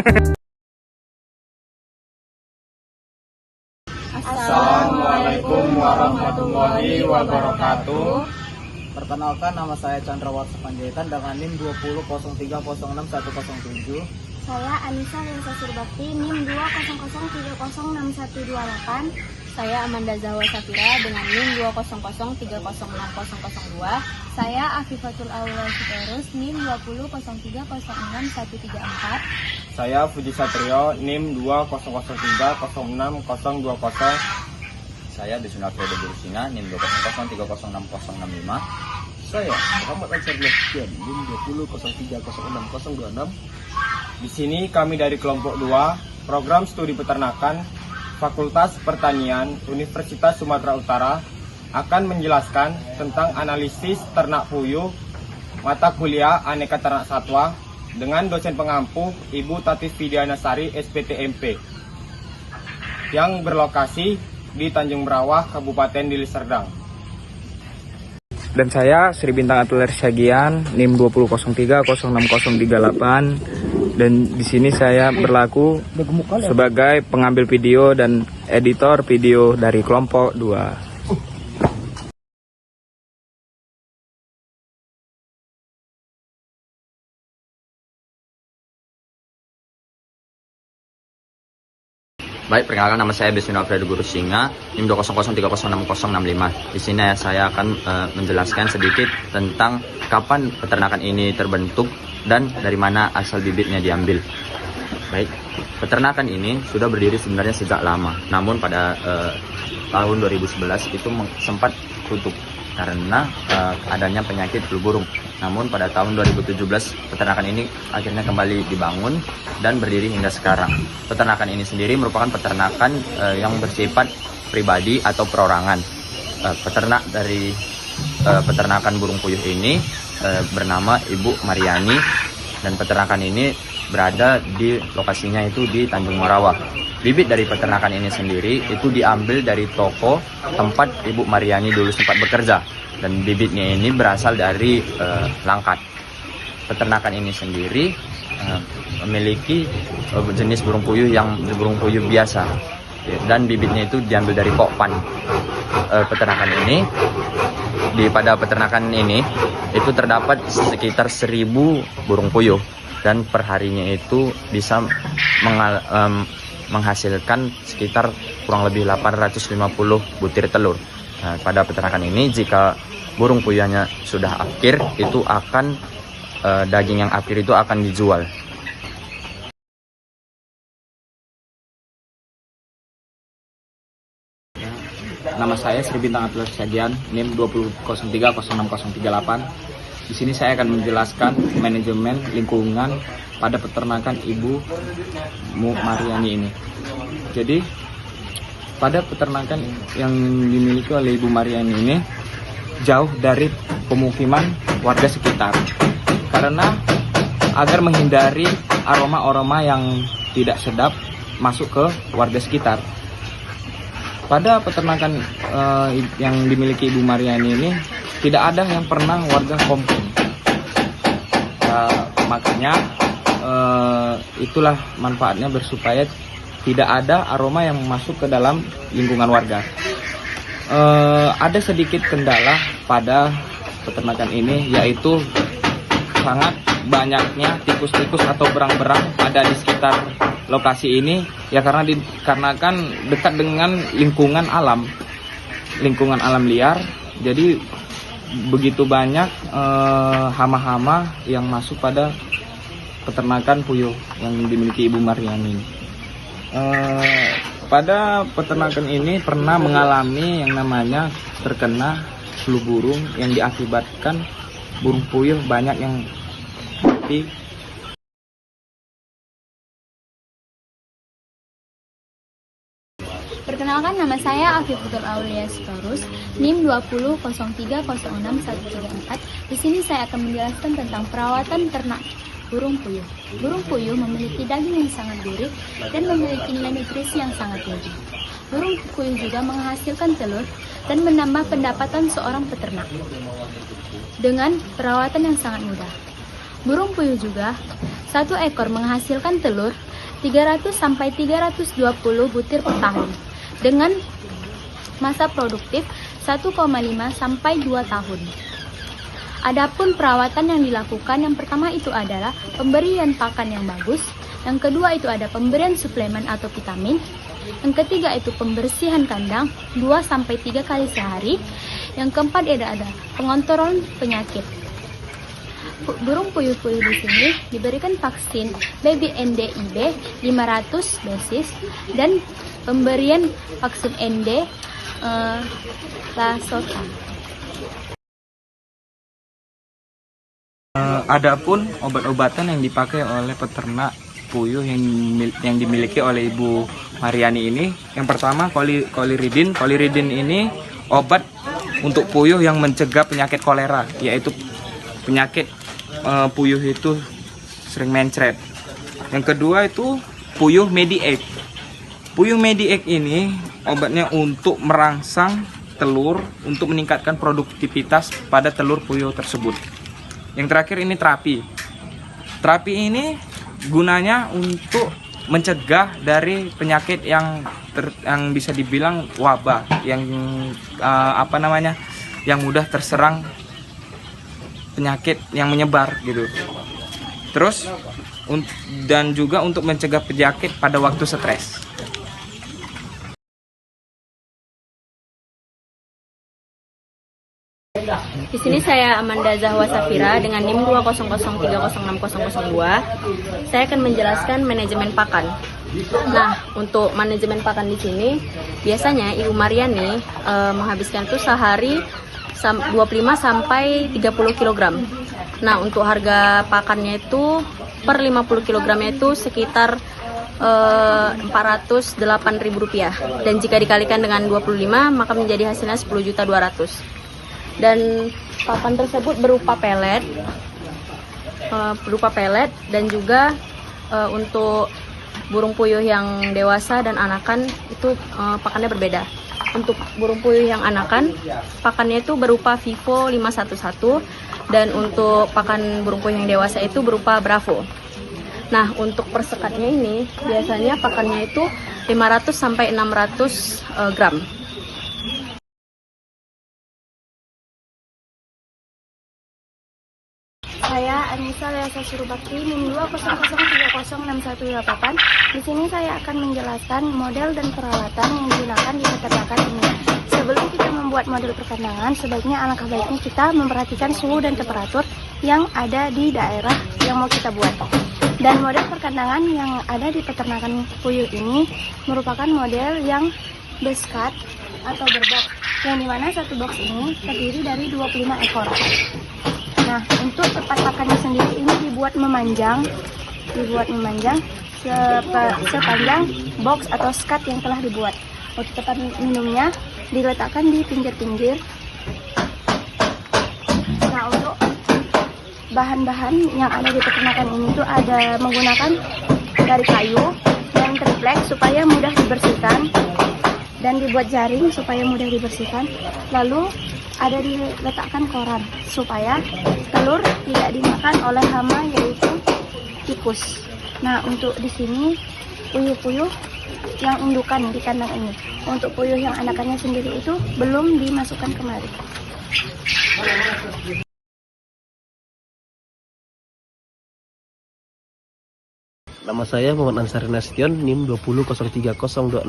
Assalamualaikum warahmatullahi wabarakatuh. Perkenalkan, nama saya Chandra Warsa Panjaitan dengan NIM 20.06.107. Saya Anissa Lensa Surbakti, NIM 200306128. Saya Amanda Zahwa Safira dengan NIM 200306002. Saya Afifatul Aula Sitorus, NIM 200306134. Saya Fuji Satrio, NIM 200306020. Saya Desunafredo Bursinga, NIM 200306065. Saya Muhammad Ansar Lestian, NIM 200306026. Di sini kami dari kelompok 2, program studi peternakan, Fakultas Pertanian, Universitas Sumatera Utara, akan menjelaskan tentang analisis ternak puyuh, mata kuliah Aneka Ternak Satwa, dengan dosen pengampu Ibu Tatif Fidianasari, SPTMP, yang berlokasi di Tanjung Merawah, Kabupaten Deli Serdang. Dan saya Sri Bintang Atler Syagian, NIM 200306038, dan di sini saya berlaku sebagai pengambil video dan editor video dari kelompok 2. Baik, perkenalkan, nama saya Desunafredo Bursinga, NIM 200306065. Di sini saya akan menjelaskan sedikit tentang kapan peternakan ini terbentuk dan dari mana asal bibitnya diambil. Baik, peternakan ini sudah berdiri sebenarnya sejak lama, namun pada tahun 2011 itu sempat tutup karena adanya penyakit flu burung. Namun pada tahun 2017 peternakan ini akhirnya kembali dibangun dan berdiri hingga sekarang. Peternakan ini sendiri merupakan peternakan yang bersifat pribadi atau perorangan. Peternak dari peternakan burung puyuh ini bernama Ibu Mariani, dan peternakan ini berada di lokasinya itu di Tanjung Merawah. Bibit dari peternakan ini sendiri itu diambil dari toko tempat Ibu Mariani dulu sempat bekerja, dan bibitnya ini berasal dari Langkat. Peternakan ini sendiri memiliki jenis burung puyuh yang burung puyuh biasa, dan bibitnya itu diambil dari pokpan. Peternakan ini pada peternakan ini itu terdapat sekitar 1000 burung puyuh, dan perharinya itu bisa menghasilkan sekitar kurang lebih 850 butir telur. Nah, pada peternakan ini jika burung puyuhnya sudah akhir, itu akan daging yang akhir itu akan dijual. Nama saya Sri Bintang Atler Syagian, NIM 200306038. Di sini saya akan menjelaskan manajemen lingkungan pada peternakan Ibu Mariani ini. Jadi pada peternakan yang dimiliki oleh Ibu Mariani ini jauh dari pemukiman warga sekitar, karena agar menghindari aroma-aroma yang tidak sedap masuk ke warga sekitar. Pada peternakan yang dimiliki Ibu Mariani ini tidak ada yang pernah warga komplain. Makanya itulah manfaatnya bersupaya tidak ada aroma yang masuk ke dalam lingkungan warga. Ada sedikit kendala pada peternakan ini, yaitu sangat banyaknya tikus-tikus atau berang-berang ada di sekitar lokasi ini, ya karena kan dekat dengan lingkungan alam liar. Jadi begitu banyak hama-hama yang masuk pada peternakan puyuh yang dimiliki Ibu Mariani. Pada peternakan ini pernah mengalami yang namanya terkena flu burung yang diakibatkan burung puyuh banyak yang mati. Perkenalkan, nama saya Afifatul Aulia Sitorus, NIM 200306064. Di sini saya akan menjelaskan tentang perawatan ternak burung puyuh. Burung puyuh memiliki daging yang sangat gurih dan memiliki nilai nutrisi yang sangat tinggi. Burung puyuh juga menghasilkan telur dan menambah pendapatan seorang peternak dengan perawatan yang sangat mudah. Burung puyuh juga, satu ekor menghasilkan telur 300 sampai 320 butir per tahun dengan masa produktif 1,5 sampai 2 tahun. Adapun perawatan yang dilakukan, yang pertama itu adalah pemberian pakan yang bagus, yang kedua itu ada pemberian suplemen atau vitamin, yang ketiga itu pembersihan kandang 2 sampai 3 kali sehari, yang keempat ada pengontrolan penyakit. Burung puyuh-puyuh di sini diberikan vaksin baby NDIB 500 dosis dan pemberian vaksin ND Lasota. Adapun obat-obatan yang dipakai oleh peternak puyuh yang dimiliki oleh Ibu Mariani ini, yang pertama koliridin. Koliridin ini obat untuk puyuh yang mencegah penyakit kolera, yaitu penyakit puyuh itu sering mencret. Yang kedua itu puyuh Mediac. Puyuh Mediac ini obatnya untuk merangsang telur untuk meningkatkan produktivitas pada telur puyuh tersebut. Yang terakhir ini terapi. Terapi ini gunanya untuk mencegah dari penyakit yang bisa dibilang wabah, yang yang mudah terserang penyakit yang menyebar gitu. Terus dan juga untuk mencegah penyakit pada waktu stres. Di sini saya Amanda Zahwa Safira dengan NIM 200306002. Saya akan menjelaskan manajemen pakan. Nah, untuk manajemen pakan di sini biasanya Ibu Mariani menghabiskan itu sehari 25 sampai 30 kg. Nah, untuk harga pakannya itu per 50 kg itu sekitar Rp408.000, dan jika dikalikan dengan 25 maka menjadi hasilnya 10.200.000. Dan pakan tersebut berupa pelet, dan juga untuk burung puyuh yang dewasa dan anakan itu pakannya berbeda. Untuk burung puyuh yang anakan pakannya itu berupa Vivo 511, dan untuk pakan burung puyuh yang dewasa itu berupa Bravo. Nah, untuk persekatnya ini biasanya pakannya itu 500 sampai 600 gram. Saya Anissa Leasa Surubakti, NIM 200306118. Di sini saya akan menjelaskan model dan peralatan yang digunakan di peternakan ini. Sebelum kita membuat model perkandangan, sebaiknya alangkah baiknya kita memperhatikan suhu dan temperatur yang ada di daerah yang mau kita buat. Dan model perkandangan yang ada di peternakan puyuh ini merupakan model yang beskat atau berbox, yang dimana satu box ini terdiri dari 25 ekor. Nah, untuk tempat pakannya sendiri ini dibuat memanjang sepanjang box atau skat yang telah dibuat. Untuk tempat minumnya diletakkan di pinggir-pinggir. Nah, untuk bahan-bahan yang ada di peternakan ini tuh ada menggunakan dari kayu yang triplek supaya mudah dibersihkan, dan dibuat jaring supaya mudah dibersihkan. Lalu ada diletakkan koran supaya telur tidak dimakan oleh hama, yaitu tikus. Nah, untuk di sini puyuh-puyuh yang indukan di kandang ini. Untuk puyuh yang anakannya sendiri itu belum dimasukkan kemari. Nama saya Muhammad Ansari Nasution, NIM 2003026.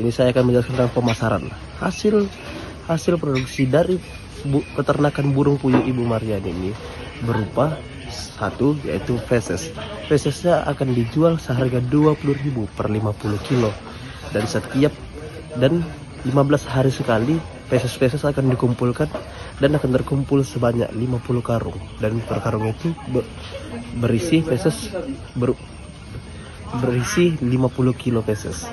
Ini saya akan menjelaskan tentang pemasaran. Hasil produksi dari peternakan burung puyuh Ibu Mariani ini berupa satu, yaitu feses. Fesesnya akan dijual seharga 20.000 per 50 kilo, dan 15 hari sekali feses-feses akan dikumpulkan dan akan terkumpul sebanyak 50 karung, dan per karung itu berisi feses berisi 50 kilo feses.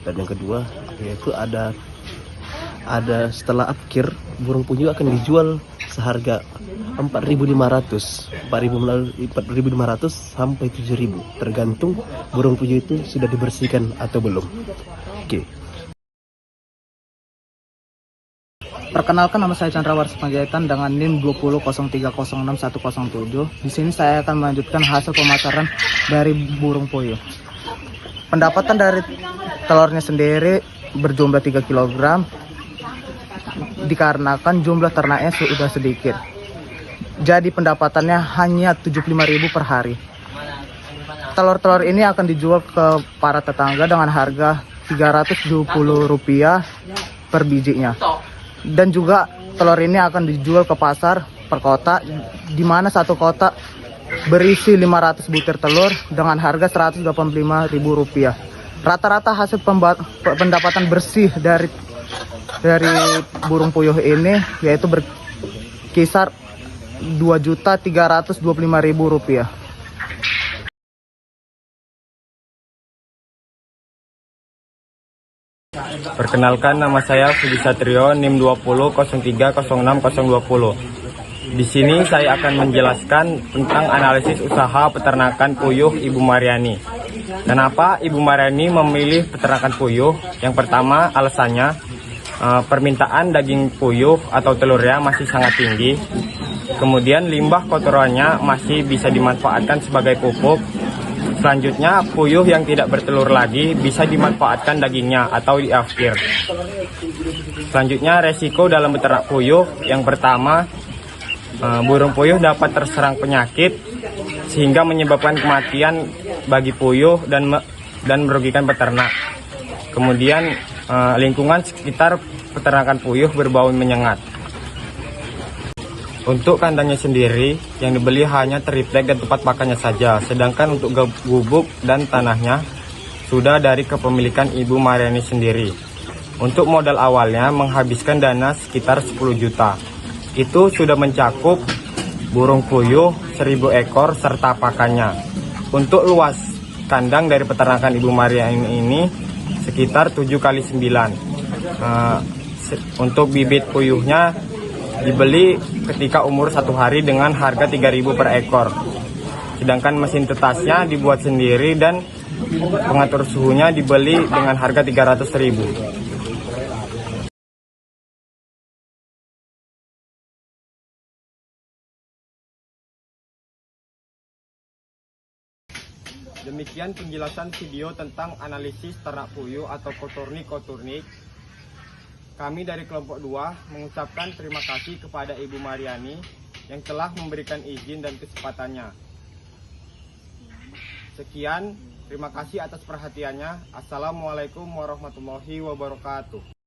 Dan yang kedua yaitu ada setelah akhir burung puyuh akan dijual seharga 4.500 sampai 7.000, tergantung burung puyuh itu sudah dibersihkan atau belum. Oke. Perkenalkan, nama saya Chandra Warsa Panjaitan dengan NIM 20030606107. Di sini saya akan melanjutkan hasil pemasaran dari burung puyuh. Pendapatan dari telurnya sendiri berjumlah 3 kg dikarenakan jumlah ternaknya sudah sedikit. Jadi pendapatannya hanya 75.000 per hari. Telur-telur ini akan dijual ke para tetangga dengan harga Rp370 per bijinya. Dan juga telur ini akan dijual ke pasar per kota, di mana satu kota berisi 500 butir telur dengan harga Rp185.000. Rata-rata hasil pendapatan bersih dari burung puyuh ini yaitu berkisar Rp2.325.000. Perkenalkan, nama saya Budi Satrio, NIM 2003060020. Di sini saya akan menjelaskan tentang analisis usaha peternakan puyuh Ibu Mariani. Kenapa Ibu Mariani memilih peternakan puyuh? Yang pertama, alasannya permintaan daging puyuh atau telurnya masih sangat tinggi. Kemudian limbah kotorannya masih bisa dimanfaatkan sebagai pupuk. Selanjutnya, puyuh yang tidak bertelur lagi bisa dimanfaatkan dagingnya atau diafkir. Selanjutnya, resiko dalam beternak puyuh. Yang pertama, burung puyuh dapat terserang penyakit sehingga menyebabkan kematian bagi puyuh dan merugikan peternak. Kemudian, lingkungan sekitar peternakan puyuh berbau menyengat. Untuk kandangnya sendiri, yang dibeli hanya triplek dan tempat pakannya saja. Sedangkan untuk gubuk dan tanahnya sudah dari kepemilikan Ibu Mariani sendiri. Untuk modal awalnya menghabiskan dana sekitar 10 juta. Itu sudah mencakup burung puyuh 1.000 ekor serta pakannya. Untuk luas kandang dari peternakan Ibu Mariani ini sekitar 7x9. Untuk bibit puyuhnya dibeli ketika umur 1 hari dengan harga 3.000 per ekor. Sedangkan mesin tetasnya dibuat sendiri dan pengatur suhunya dibeli dengan harga 300.000. Demikian penjelasan video tentang analisis ternak puyuh atau koturnik. Kami dari kelompok 2 mengucapkan terima kasih kepada Ibu Mariani yang telah memberikan izin dan kesempatannya. Sekian, terima kasih atas perhatiannya. Assalamualaikum warahmatullahi wabarakatuh.